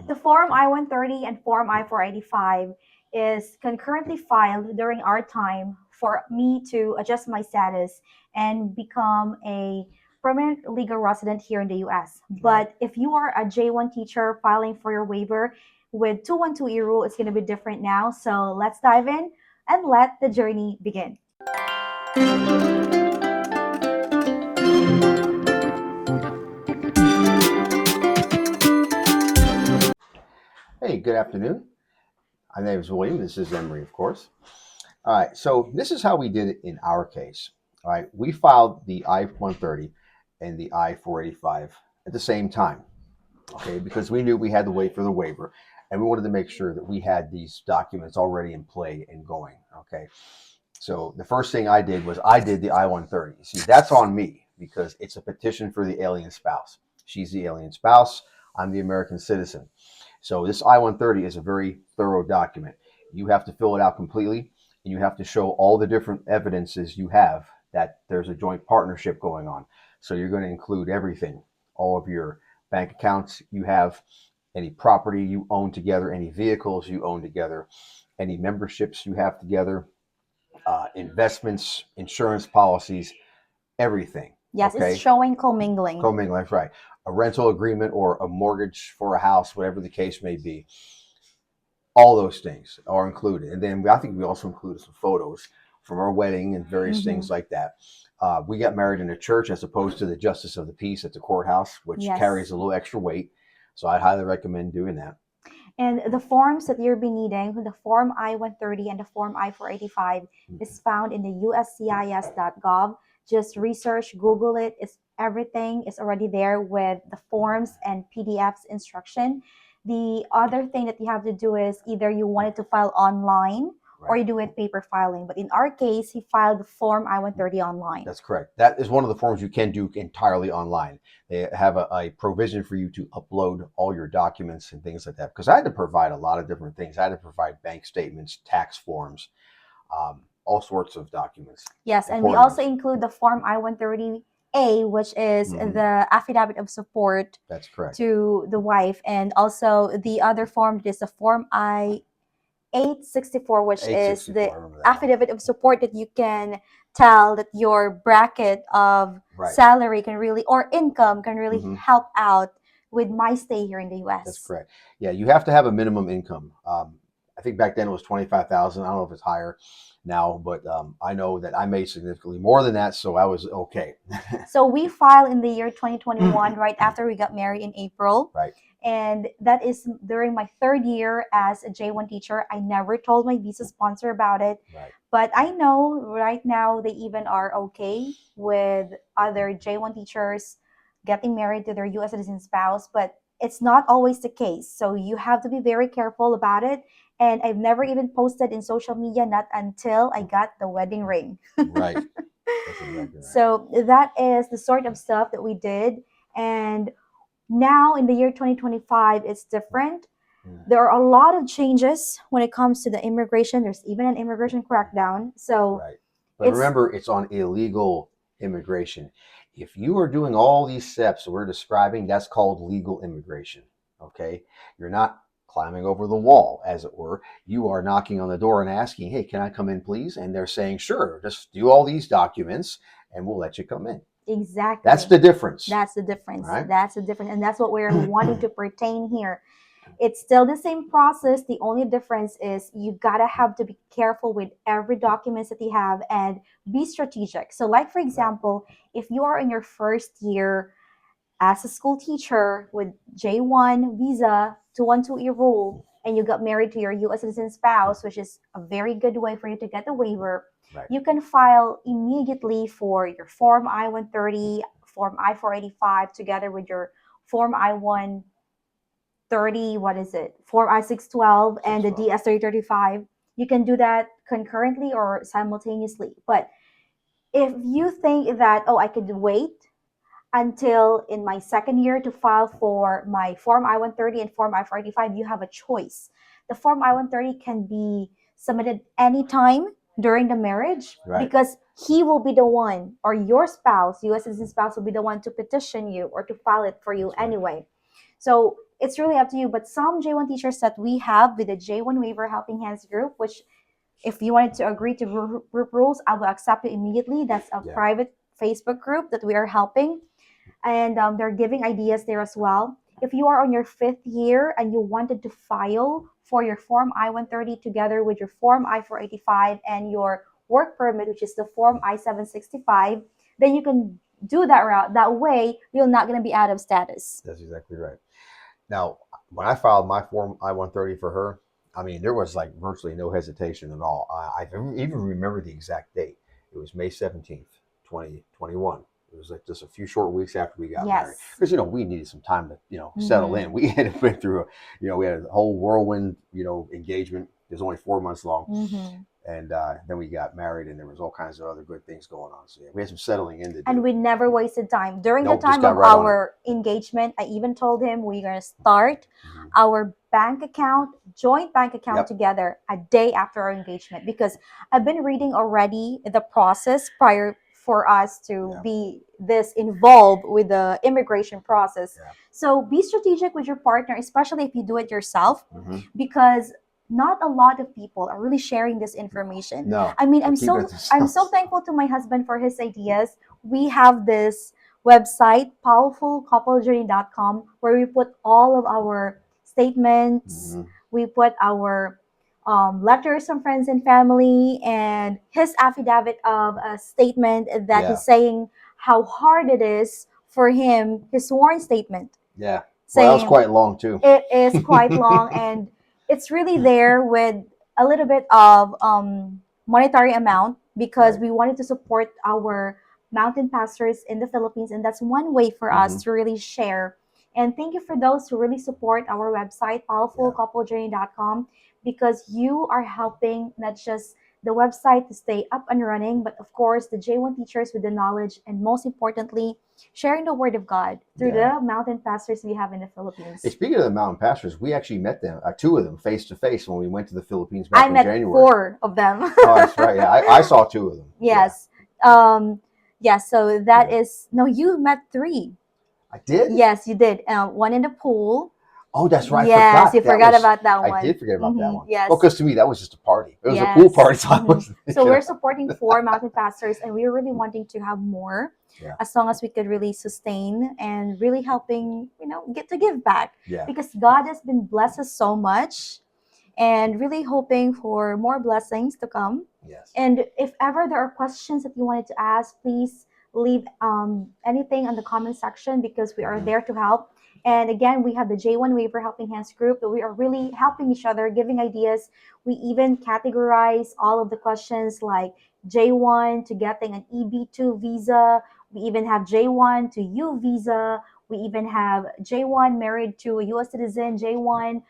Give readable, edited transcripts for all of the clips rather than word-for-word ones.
The Form I-130 and Form I-485 is concurrently filed during our time for me to adjust my status and become a permanent legal resident here in the US. But if you are a J1 teacher filing for your waiver with 212E rule, it's going to be different now. So let's dive in and let the journey begin. Hey, good afternoon. My name is William. This is Emmary, of course. All right, so this is how we did it in our case. All right, we filed the I-130 and the I-485 at the same time, okay, because we knew we had to wait for the waiver, and we wanted to make sure that we had these documents already in play and going, okay? So the first thing I did was I did the I-130. See, that's on me because it's a petition for the alien spouse. She's the alien spouse. I'm the American citizen. So this I-130 is a very thorough document. You have to fill it out completely, and you have to show all the different evidences you have that there's a joint partnership going on. So you're going to include everything, all of your bank accounts you have, any property you own together, any vehicles you own together, any memberships you have together, investments, insurance policies, everything. Yes, okay? It's showing commingling. Commingling, that's right. A rental agreement or a mortgage for a house, whatever the case may be. All those things are included. And then I think we also included some photos from our wedding and various things like that. We got married in a church as opposed to the Justice of the Peace at the courthouse, which carries a little extra weight. So I'd highly recommend doing that. And the forms that you'll be needing, the Form I-130 and the Form I-485, is found in the USCIS.gov. Just research, Google it. Everything is already there with the forms and PDFs instruction. The other thing that you have to do is either you want it to file online or you do it paper filing. But in our case, he filed the Form I-130 online. That's correct. That is one of the forms you can do entirely online. They have a provision for you to upload all your documents and things like that. Because I had to provide a lot of different things. I had to provide bank statements, tax forms, all sorts of documents. Yes, and we also include the Form I-130A, which is the affidavit of support. That's correct. To the wife, and also the other form is the Form I-864, which is the affidavit of support that you can tell that your bracket of salary can really, or income can really help out with my stay here in the U.S. That's correct. Yeah, you have to have a minimum income. I think back then it was $25,000. I don't know if it's higher now, but I know that I made significantly more than that, so I was okay. So we filed in the year 2021, right after we got married in April. Right. And that is during my third year as a J1 teacher. I never told my visa sponsor about it. Right. But I know right now they even are okay with other J1 teachers getting married to their U.S. citizen spouse, but it's not always the case. So you have to be very careful about it. And I've never even posted in social media, not until I got the wedding ring. Right. That's exactly right. So that is the sort of stuff that we did. And now in the year 2025, it's different. There are a lot of changes when it comes to the immigration. There's even an immigration crackdown. So But remember, it's on illegal immigration. If you are doing all these steps that we're describing, that's called legal immigration. Okay? You're not climbing over the wall, as it were. You are knocking on the door and asking, hey, can I come in, please? And they're saying, sure, just do all these documents and we'll let you come in. Exactly. That's the difference. That's the difference. Right? That's the difference. And that's what we're wanting to pertain here. It's still the same process. The only difference is you gotta have to be careful with every document that you have and be strategic. So like, for example, if you are in your first year as a school teacher with J1 visa, 212E rule, and you got married to your U.S. citizen spouse, which is a very good way for you to get the waiver, you can file immediately for your Form I-130, Form I-485, together with your Form I-130, Form I-612, and the DS-3035. You can do that concurrently or simultaneously. But if you think that, oh, I could wait until in my second year to file for my Form I-130 and Form I-485, you have a choice. The Form I-130 can be submitted anytime during the marriage because he will be the one, or your spouse, U.S. citizen spouse, will be the one to petition you or to file it for you anyway. So it's really up to you. But some J1 teachers that we have with the J1 Waiver Helping Hands group, which if you wanted to agree to group rules, I will accept it immediately. That's a private Facebook group that we are helping. And they're giving ideas there as well. If you are on your 5th year and you wanted to file for your Form I-130 together with your Form I-485 and your work permit, which is the Form I-765, then you can do that route. That way, you're not going to be out of status. That's exactly right. Now, when I filed my Form I-130 for her, I mean, there was like virtually no hesitation at all. I even remember the exact date. It was May 17th, 2021. It was like just a few short weeks after we got married. Because, we needed some time to, settle in. We had been through, we had a whole whirlwind, engagement. It was only 4 months long. And then we got married, and there was all kinds of other good things going on. So yeah, we had some settling in to do. And we never wasted time. During the time of our engagement, I even told him we're going to start our bank account, joint bank account together a day after our engagement. Because I've been reading already the process prior for us to be this involved with the immigration process. So be strategic with your partner, especially if you do it yourself, because not a lot of people are really sharing this information. No, I mean, I'm so thankful to my husband for his ideas. We have this website, POWELLFULCOUPLEJOURNEY.com, where we put all of our statements, we put our letters from friends and family, and his affidavit of a statement that he's saying how hard it is for him, his sworn statement. Yeah, well, that was quite long too. It is quite long, and it's really there with a little bit of monetary amount because we wanted to support our mountain pastors in the Philippines, and that's one way for us to really share. And thank you for those who really support our website, POWELLFULCOUPLEJOURNEY.com, because you are helping not just the website to stay up and running, but of course the J1 teachers with the knowledge, and most importantly, sharing the word of God through the mountain pastors we have in the Philippines. Hey, speaking of the mountain pastors, we actually met them, 2 of them, face to face when we went to the Philippines back in January. I met 4 of them. Oh, that's right. Yeah, I saw 2 of them. Yes. So that is, no, you met 3. I did? Yes, you did. One in the pool. Oh, that's right. Yes, you forgot about that one. I did forget about that one. Yes. Well, because to me, that was just a party. It was a pool party. So we're supporting 4 mountain pastors, and we're really wanting to have more as long as we could really sustain and really helping, get to give back. Yeah. Because God has been blessed us so much, and really hoping for more blessings to come. Yes. And if ever there are questions that you wanted to ask, please leave anything in the comment section, because we are there to help. And again, we have the J1 Waiver Helping Hands group that we are really helping each other, giving ideas. We even categorize all of the questions like J1 to getting an EB2 visa. We even have J1 to U visa. We even have J1 married to a U.S. citizen, J1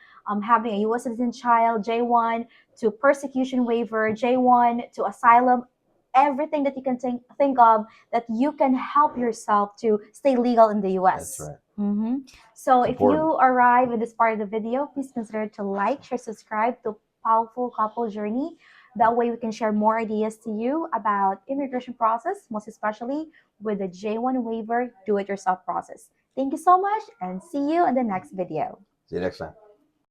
having a U.S. citizen child, J1 to persecution waiver, J1 to asylum. Everything that you can think of that you can help yourself to stay legal in the U.S. That's right. So if you arrive at this part of the video, please consider to like, share, subscribe to Powerful Couple Journey. That way we can share more ideas to you about immigration process, most especially with the J1 waiver do-it-yourself process. Thank you so much, and see you in the next video. See you next time.